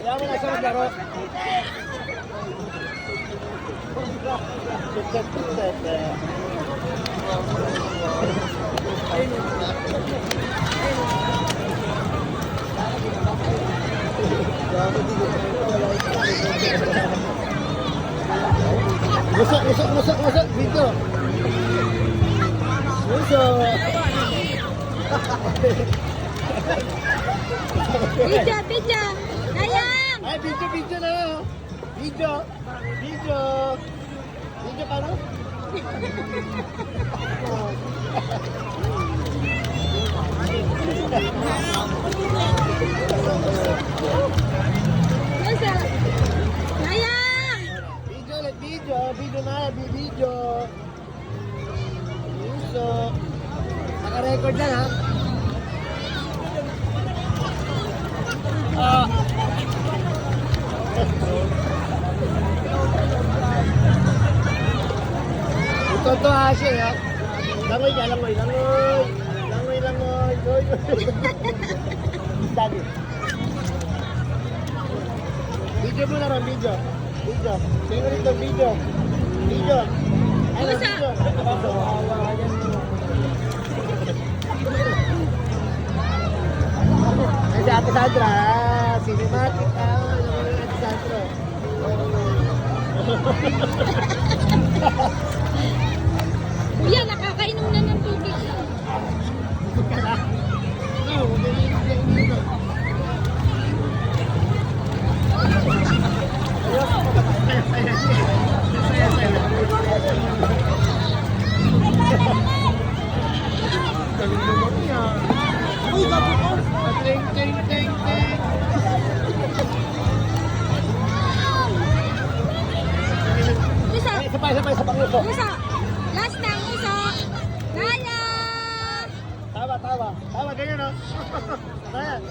Kaya mo na siya maglaro. Musok, video. Musok. Video. Ayang! Ay, video na. Video paano? Masa? Ayang! Video. Musok. Naka-record na ha. Ito siya ya. Langoy. Dali. Video mo na rin, video. Sino rito, video. Ano, Kumusta? Ay, si Ate Sandra. Cinematic. Ate Sandra. Kuya, nakakainom na ng tubig. Musa! Sabay sa panguso. Musa! Last na, Musa! Naya! Tawa, ganyan o. Ayan.